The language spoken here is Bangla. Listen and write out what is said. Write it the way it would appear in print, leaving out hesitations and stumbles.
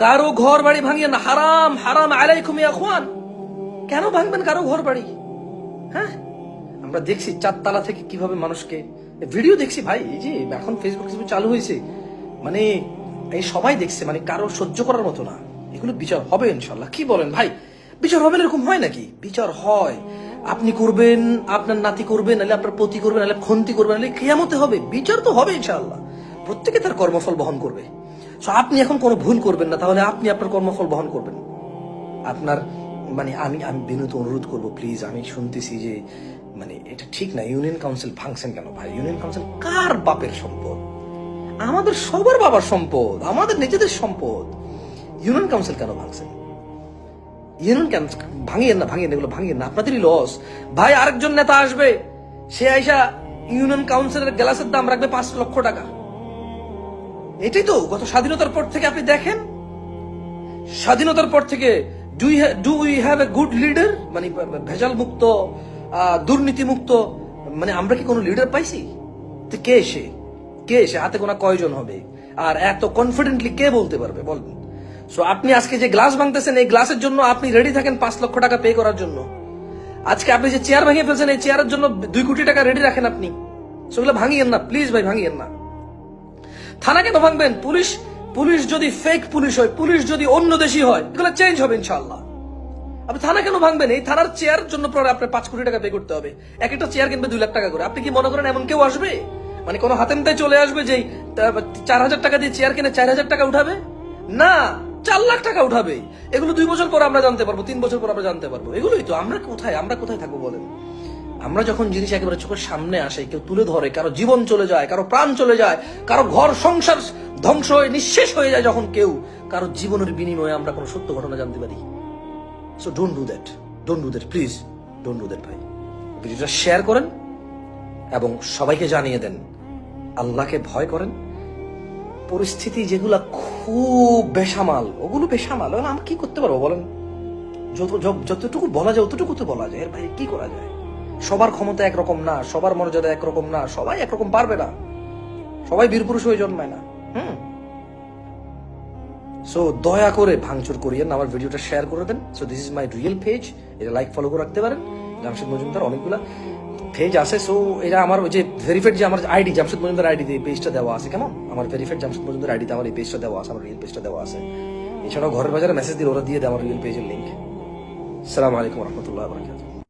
কারো ঘর বাড়ি ভাঙিয়ে না, হারাম হারাম আলাইকুম ইয়া আখওয়ান। কেন ভাঙবেন কারো ঘর বাড়ি? হ্যাঁ, আমরা দেখছি 4 তলা থেকে কিভাবে মানুষকে ভিডিও দেখছি ভাই, এই যে এখন ফেসবুক চালু হয়েছে, মানে এই সবাই দেখছে, মানে কারো সহ্য করার মতো না। এগুলো বিচার হবে ইনশাল্লাহ। কি বলেন ভাই, বিচার হবে না? এরকম হয় নাকি? বিচার হয়। আপনি করবেন, আপনার নাতি করবেন, নাহলে আপনার পতি করবেন, নাহলে খন্তি করবেন, নাহলে কিয়ামতে হবে। বিচার তো হবে ইনশাআল্লাহ, প্রত্যেকে তার কর্মফল বহন করবে। আপনি এখন কোনো ভুল করবেন না, তাহলে আপনি আপনার কর্মফল বহন করবেন। আপনার মানে আমি আমি বিনীত অনুরোধ করবো, প্লিজ, আমি শুনতেছি যে মানে এটা ঠিক না, ইউনিয়ন কাউন্সিল ভাঙছেন কেন ভাই? ইউনিয়ন কাউন্সিল কার বাপের সম্পদ? আমাদের সবার বাবার সম্পদ, আমাদের নিজেদের সম্পদ। ইউনিয়ন কাউন্সিল কেন ভাঙছেন? ইউনিয়ন কাউন্সিল ভাঙিয়েন না, ভাঙিয়েন, এগুলো ভাঙিয়েন না, আপনাদেরই লস ভাই। আরেকজন নেতা আসবে, সে আইসা ইউনিয়ন কাউন্সিলের গ্লাসের দাম রাখবে 5 লক্ষ টাকা। এটাই তো গত স্বাধীনতার পর থেকে আপনি দেখেন, স্বাধীনতার পর থেকে do we have a good leader? মানে ভেজাল মুক্ত, দুর্নীতি মুক্ত, মানে আমরা কি কোনো লিডার পাইছি? কে এসে হাতে গোনা কয়জন হবে? আর এত কনফিডেন্টলি কে বলতে পারবে বলেন? সো আপনি আজকে যে গ্লাস ভাঙতেছেন, এই গ্লাসের জন্য আপনি রেডি থাকেন 5 লক্ষ টাকা পে করার জন্য। আজকে আপনি যে চেয়ার ভেঙে ফেলছেন, এই চেয়ারের জন্য 2 কোটি টাকা রেডি রাখেন আপনি। সেগুলো ভাঙিয়েন না প্লিজ ভাই, ভাঙিয়েন না। থানা কেন ভাঙবেন? পুলিশ যদি ফেক পুলিশ হয়, পুলিশ যদি অন্য দেশি হয়, এগুলো চেঞ্জ হবে ইনশাআল্লাহ। আপনি থানা কেন ভাঙবেন? এই থানার চেয়ার জন্য পরে আপনার 5 কোটি টাকা পে করতে হবে। এক একটা চেয়ার কিনবে 2 লাখ টাকা করে। আপনি কি মনে করেন এমন কেউ আসবে? মানে কোনো হাতেমতায় চলে আসবে যে 4,000 টাকা দিয়ে চেয়ার কিনে 4,000 টাকা উঠাবে? না, 4 লাখ টাকা উঠাবে। এগুলো 2 বছর পর আমরা জানতে পারবো, 3 বছর পর আমরা জানতে পারবো। এগুলোই তো। আমরা কোথায় থাকবো বলেন? আমরা যখন জিনিস একেবারে চোখের সামনে আসে, কেউ তুলে ধরে, কারো জীবন চলে যায়, কারো প্রাণ চলে যায়, কারো ঘর সংসার ধ্বংস হয়ে নিঃশেষ হয়ে যায়, যখন কেউ কারো জীবনের বিনিময়ে আমরা কোনো সত্য ঘটনা জানতে পারি। So don't do that please, don't do that ভাই। ভিডিওটা শেয়ার করেন এবং সবাইকে জানিয়ে দেন, আল্লাহকে ভয় করেন। পরিস্থিতি যেগুলা খুব বেসামাল, ওগুলো বেসামাল, আমরা কি করতে পারবো বলেন? যতটুকু বলা যায় অতটুকু তো বলা যায়, এর ভাই কি করা যায়? সবার ক্ষমতা একরকম না, সবার মর্যাদা একরকম না, সবাই একরকম পারবে না, সবাই বীরপুরুষ হয়ে জন্মায় না। সো দয়া করে ভাঙচুর করিয়েন, আমার ভিডিওটা শেয়ার করে দেন। So this is my real page, এটা লাইক ফলো করে রাখতে পারেন। জামশেদ মজুমদার অনেকগুলা পেজ আছে। সো এটা আমার ওই যে ভেরিফাইড যে আমার আইডি, জামশেদ মজুমদার আইডি দিয়ে পেজটা দেওয়া আছে। কেমন? আমার ভেরিফাইড জামশেদ মজুমদার আইডিতে আমার এই পেজটা দেওয়া আছে, আমার রিয়েল পেজটা দেওয়া আছে। এছাড়াও ঘরের বাজারে মেসেজ দিলে ওরা দিয়ে দেয় আমার রিয়েল পেজের লিঙ্ক। আসসালামু আলাইকুম রহমতুল্লাহ।